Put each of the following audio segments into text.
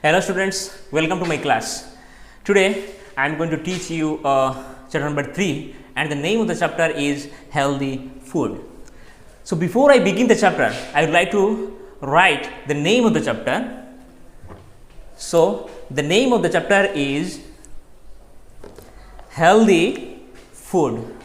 Hello students, welcome to my class. Today I am going to teach you chapter number 3 and the name of the chapter is healthy food. So before I begin the chapter, I would like to write the name of the chapter. So the name of the chapter is healthy food.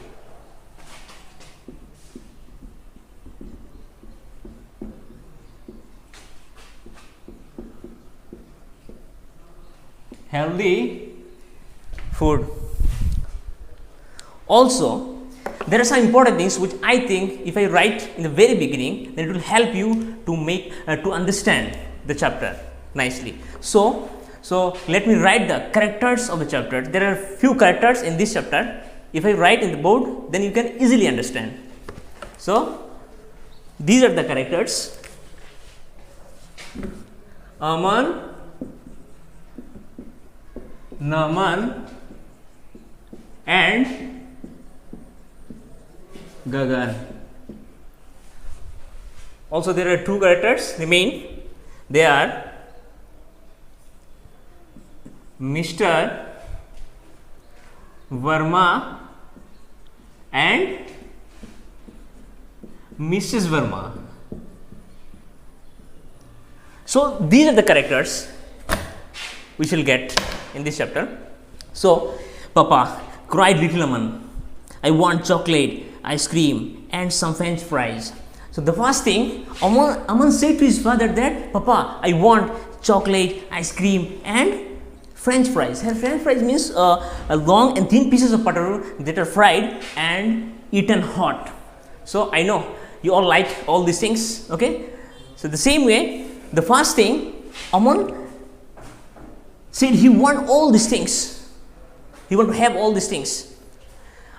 Healthy food. Also, there are some important things which I think if I write in the very beginning, then it will help you to make to understand the chapter nicely. So let me write the characters of the chapter. There are few characters in this chapter. If I write in the board, then you can easily understand. So these are the characters: Aman, Naman and Gagan. Also there are two characters remain. They are Mr. Verma and Mrs. Verma. So these are the characters we shall get in this chapter. So, Papa, cried little Aman, I want chocolate, ice cream and some French fries. So the first thing, Aman said to his father that, Papa, I want chocolate, ice cream and French fries. French fries means long and thin pieces of potato that are fried and eaten hot. So I know you all like all these things, okay? So the same way, the first thing, Aman said he want all these things. He want to have all these things.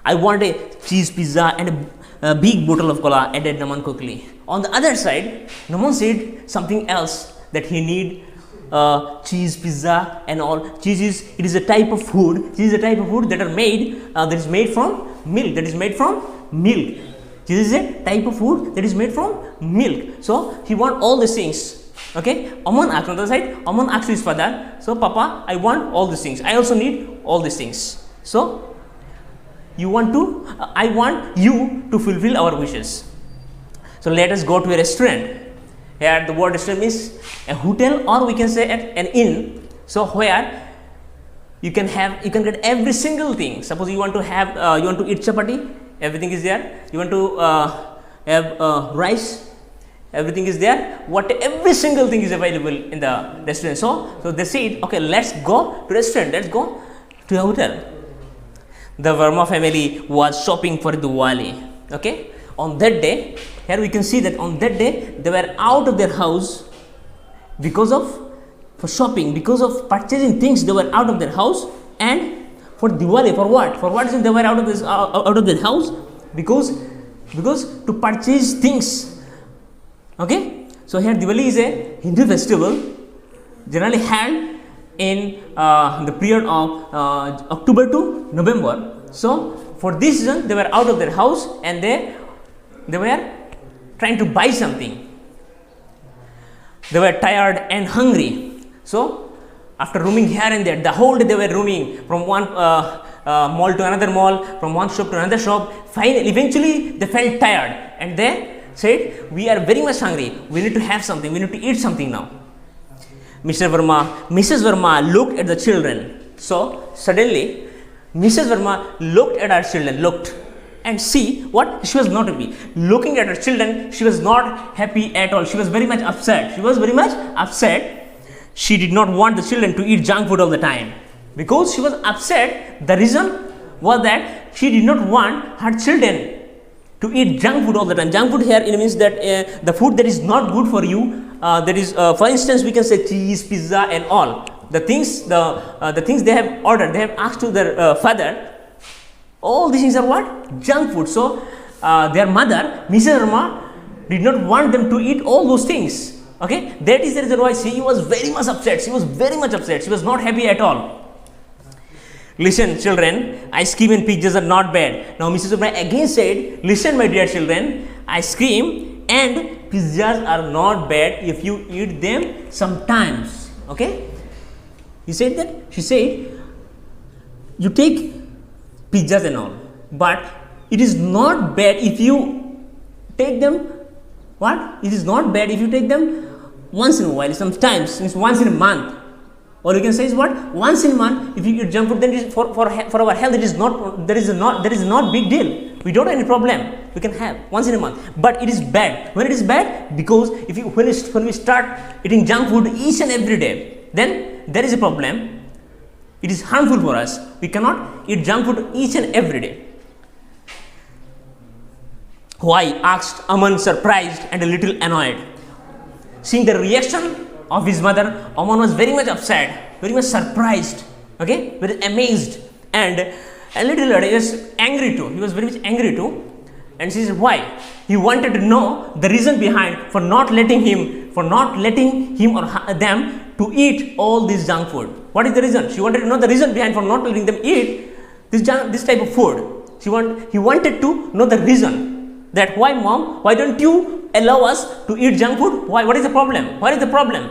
I want a cheese pizza and a big bottle of cola, added Naman quickly. On the other side, Naman said something else, that he need cheese pizza and all. Cheese is a type of food. Cheese is a type of food that are made that is made from milk. Cheese is a type of food that is made from milk. So he want all these things. Okay, Aman asked on the other side. Aman asked his father, so Papa, I want all these things. I also need all these things. So you want to, I want you to fulfill our wishes. So let us go to a restaurant. Here the word restaurant means a hotel, or we can say at an inn. So where you can get every single thing. Suppose you want to have, you want to eat chapati, everything is there. You want to have rice, everything is there. Every single thing is available in the restaurant. So they said, okay, let's go to restaurant, let's go to a hotel. The Verma family was shopping for Diwali. Okay, on that day, here we can see that on that day they were out of their house for shopping, because of purchasing things. They were out of their house, and for Diwali, for what? For what reason they were out of their house? Because to purchase things. Okay, so here Diwali is a Hindu festival generally held in the period of October to November. So for this reason they were out of their house and they were trying to buy something. They were tired and hungry. So after roaming here and there, the whole day they were roaming from one mall to another mall, from one shop to another shop. Finally, eventually they felt tired and they said, we are very much hungry, we need to have something, we need to eat something now. Mrs. Verma looked at the children. So suddenly Mrs. Verma looked at her children, and see what? She was not happy. Looking at her children, she was not happy at all. She was very much upset. She did not want the children to eat junk food all the time. Because she was upset, the reason was that she did not want her children to eat junk food all the time. Junk food here, it means that the food that is not good for you. That is, for instance, we can say cheese, pizza, and all the things. The things they have ordered, they have asked to their father. All these things are what? Junk food. So their mother, Mrs. Verma, did not want them to eat all those things. Okay, that is the reason why she was very much upset. She was not happy at all. Listen, children, ice cream and pizzas are not bad. Now Mrs. Verma again said, listen, my dear children, ice cream and pizzas are not bad if you eat them sometimes. Okay, She said, you take pizzas and all, but it is not bad if you take them, what? It is not bad if you take them once in a while, sometimes, means once in a month. Or you can say is what? Once in a month, if you eat junk food, then it is for our health, it is not, there is not big deal. We don't have any problem. We can have once in a month. But it is bad. When it is bad? Because if you, when we start eating junk food each and every day, then there is a problem. It is harmful for us. We cannot eat junk food each and every day. Why? Asked Aman, surprised and a little annoyed. Seeing the reaction of his mother, Aman was very much upset, very much surprised, okay, very amazed, and a little he was angry too. He was very much angry too. And she said, why? He wanted to know the reason behind for not letting him or them to eat all this junk food. What is the reason? She wanted to know the reason behind for not letting them eat this type of food. He wanted to know the reason, that why, mom, why don't you allow us to eat junk food? Why? What is the problem? What is the problem?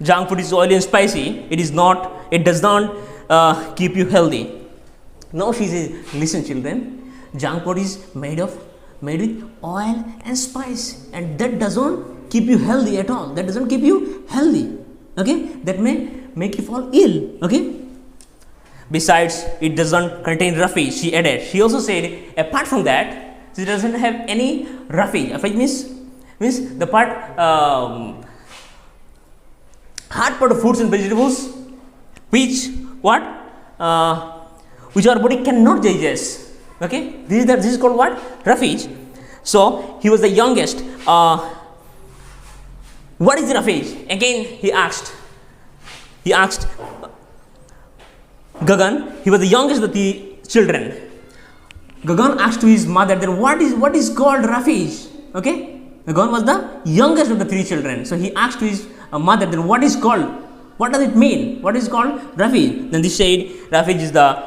Junk food is oily and spicy. It does not keep you healthy. No, she says, listen children, junk food is made with oil and spice, and that doesn't keep you healthy at all. That doesn't keep you healthy. Okay, that may make you fall ill. Okay. Besides, it doesn't contain roughage, she added. She also said, apart from that, it doesn't have any roughage. Roughage means the part hard part of fruits and vegetables, which our body cannot digest. Okay, this is called what? Roughage. So he was the youngest. What is roughage? Again, he asked Gagan. He was the youngest of the children. Gagan asked to his mother, then what is called roughage? Okay, Gagan was the youngest of the three children. So he asked to his mother, then what is called? What does it mean? What is called roughage? Then they said roughage is the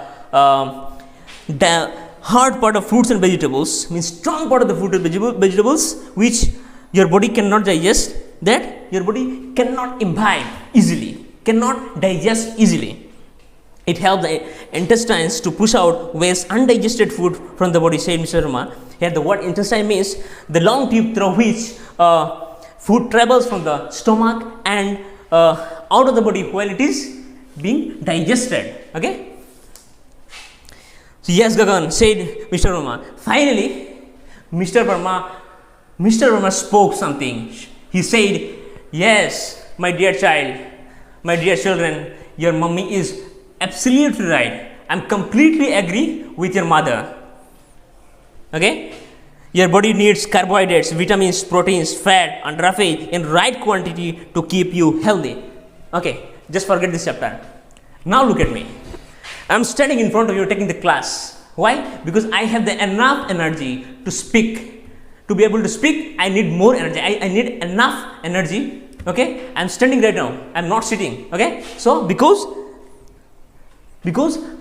hard part of fruits and vegetables, means strong part of the fruit and vegetables which your body cannot digest, that your body cannot imbibe easily, cannot digest easily. It helps the intestines to push out waste undigested food from the body, said Mr. Verma. Here the word intestine means the long tube through which food travels from the stomach and out of the body while it is being digested. Okay. So yes, Gagan, said Mr. Verma. Finally, Mr. Verma spoke something. He said, yes, my dear child, my dear children, your mummy is absolutely right. I'm completely agree with your mother. Okay, your body needs carbohydrates, vitamins, proteins, fat, and roughage in right quantity to keep you healthy. Okay, just forget this chapter. Now look at me. I'm standing in front of you taking the class. Why? Because I have the enough energy to speak. To be able to speak, I need more energy. I need enough energy. Okay, I'm standing right now. I'm not sitting. Okay, so because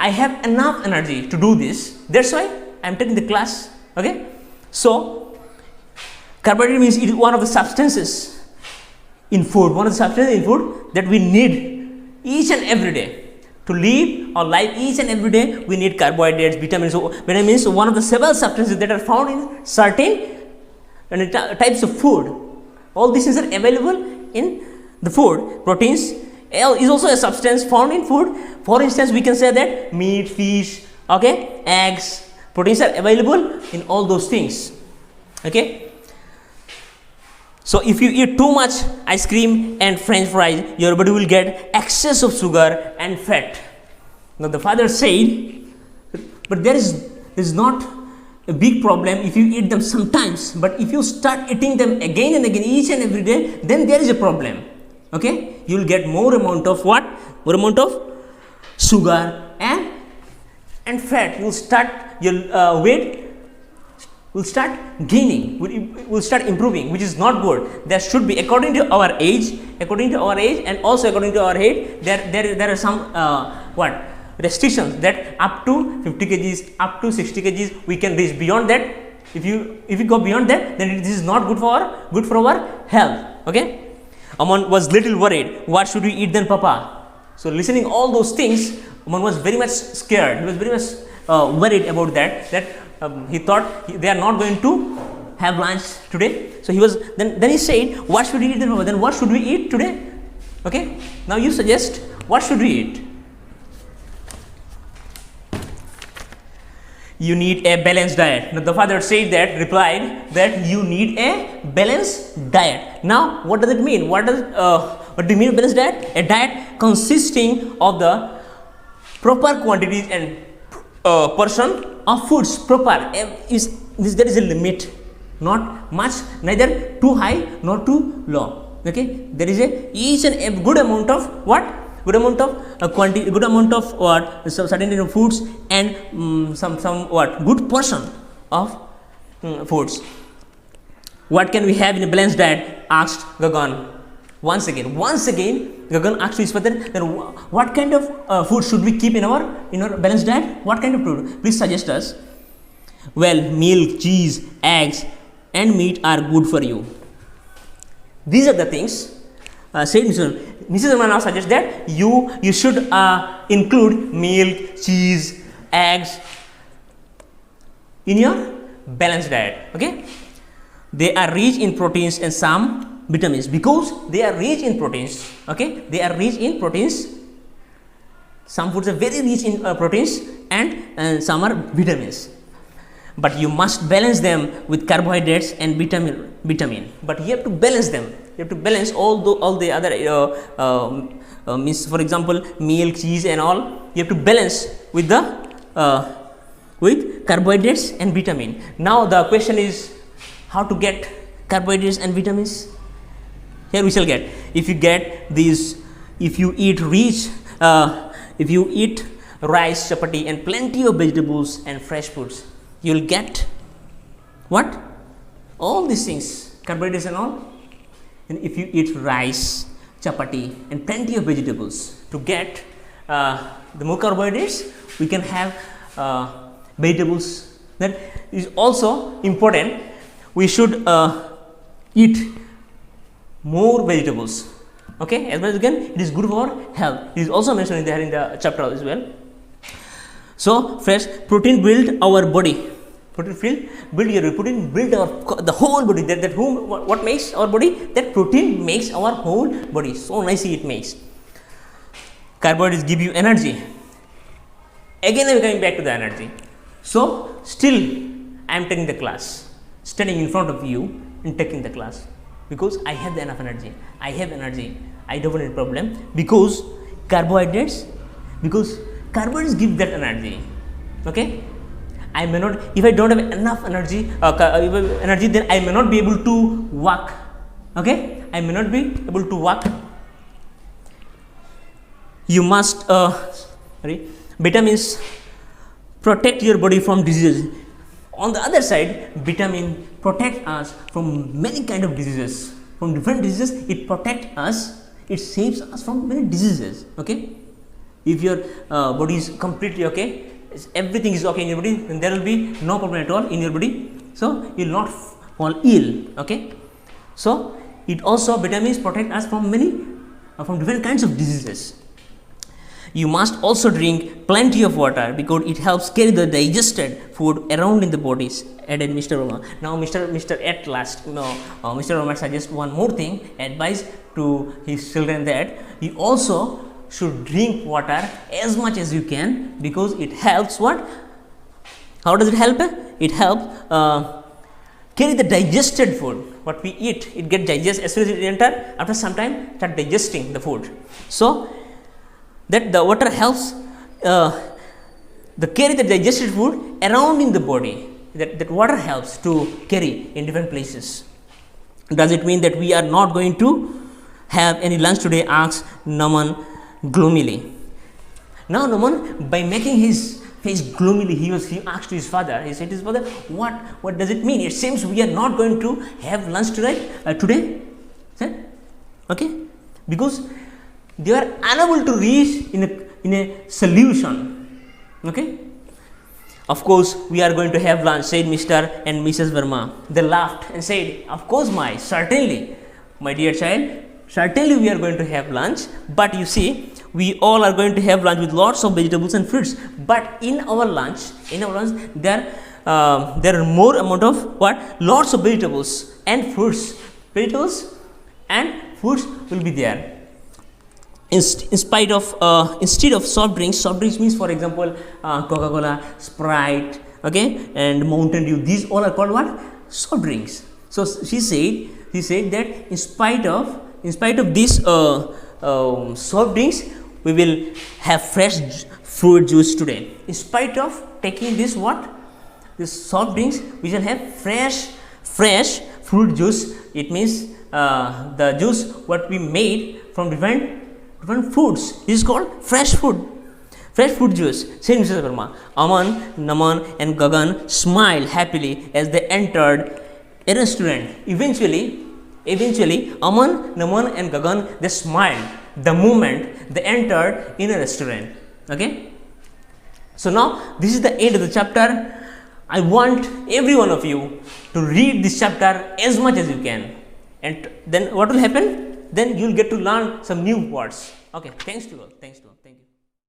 I have enough energy to do this, that's why I'm taking the class. Okay, so carbohydrate means it is one of the substances in food, that we need each and every day. To live our life each and every day, we need carbohydrates, vitamins. So vitamins, one of the several substances that are found in certain types of food. All these things are available in the food. Proteins is also a substance found in food. For instance, we can say that meat, fish, okay, eggs, proteins are available in all those things. Okay. So if you eat too much ice cream and french fries, your body will get excess of sugar and fat. Now the father said, but there is not a big problem if you eat them sometimes, but if you start eating them again and again, each and every day, then there is a problem. Okay, you will get more amount of what? More amount of sugar and fat. You will start your weight will start gaining, will start improving, which is not good. There should be, according to our age, and also according to our height, there are some restrictions that up to 50 kgs, up to 60 kgs we can reach. Beyond that, if you go beyond that, then this is not good for our health. Okay. Aman was little worried. What should we eat then, Papa? So listening all those things, Aman was very much scared. He was very much worried about that. He thought they are not going to have lunch today. So he was then he said, what should we eat then? Then what should we eat today? Okay. Now you suggest, what should we eat? You need a balanced diet. Now the father replied that you need a balanced diet. Now what does it mean? What do you mean balanced diet? A diet consisting of the proper quantities and portion of foods. Proper there is a limit, not much, neither too high nor too low. Okay, there is a good amount of what? Good amount of quantity, good amount of what? Certain foods and some what? Good portion of foods. What can we have in a balanced diet? Asked Gagan. Once again, Gagan asked his father, then what kind of food should we keep in our balanced diet? What kind of food? Please suggest us. Well, milk, cheese, eggs, and meat are good for you. These are the things. Said Mrs. Verma now suggests that you should include milk, cheese, eggs in your balanced diet. Okay, they are rich in proteins and some vitamins. Because they are rich in proteins. Okay, they are rich in proteins. Some foods are very rich in proteins and some are vitamins. But you must balance them with carbohydrates and vitamin. But you have to balance them. You have to balance all the other means, for example, milk, cheese, and all. You have to balance with the with carbohydrates and vitamin. Now the question is how to get carbohydrates and vitamins. Here we shall get. If you get these, if you eat rice, chapati, and plenty of vegetables and fresh foods, you will get what? All these things, carbohydrates and all. And if you eat rice, chapati, and plenty of vegetables, to get the more carbohydrates, we can have vegetables. That is also important. We should eat more vegetables. Okay, as well as again, it is good for health. It is also mentioned in the chapter as well. So, fresh protein build our body. Protein build the whole body. What makes our body? That protein makes our whole body. So nicely it makes. Carbohydrates give you energy. Again I am coming back to the energy. So still I am taking the class, standing in front of you and taking the class, because I have enough energy. I don't have any problem, because carbohydrates give that energy. Okay, I may not, if I don't have enough energy, then I may not be able to walk. Okay, I may not be able to walk. You must vitamins protect your body from diseases. On the other side, vitamin protect us from many kind of diseases. From different diseases, it protects us. It saves us from many diseases. Okay, if your body is completely okay, everything is okay in your body, then there will be no problem at all in your body. So you will not fall ill. Okay, so it also, vitamins protect us from from different kinds of diseases. You must also drink plenty of water, because it helps carry the digested food around in the bodies, added Mr. Verma. Now Mr. at last, Mr. Verma suggests one more thing, advice to his children, that you also should drink water as much as you can, because it helps what? How does it help? It helps carry the digested food. What we eat, it gets digested. As soon as it enter, after some time, start digesting the food. So that the water helps carry the digested food around in the body. That water helps to carry in different places. Does it mean that we are not going to have any lunch today? Asks Naman gloomily. Now Naman, by making his face gloomily, he asked his father. He said to his father, "What does it mean? It seems we are not going to have lunch today." Okay, because they are unable to reach in a solution. Okay, of course we are going to have lunch, said Mr. and Mrs. Verma. They laughed and said, "Of course, certainly, my dear child, certainly we are going to have lunch. But you see, we all are going to have lunch with lots of vegetables and fruits. But in our lunch, there are more amount of what? Lots of vegetables and fruits. Vegetables and fruits will be there. Instead of soft drinks means, for example, Coca-Cola, Sprite, okay, and Mountain Dew. These all are called what? Soft drinks. So she said that in spite of these soft drinks, we will have fresh fruit juice today. In spite of taking this soft drinks, we shall have fresh fruit juice. It means the juice what we made from different fruits. This is called fresh fruit juice. Said Mrs. Verma. Aman, Naman and Gagan smiled happily as they entered a restaurant. Eventually, Aman, Naman and Gagan, they smiled the moment they entered in a restaurant. Okay. So now this is the end of the chapter. I want every one of you to read this chapter as much as you can. And then what will happen? Then you will get to learn some new words. Okay. Thanks to all.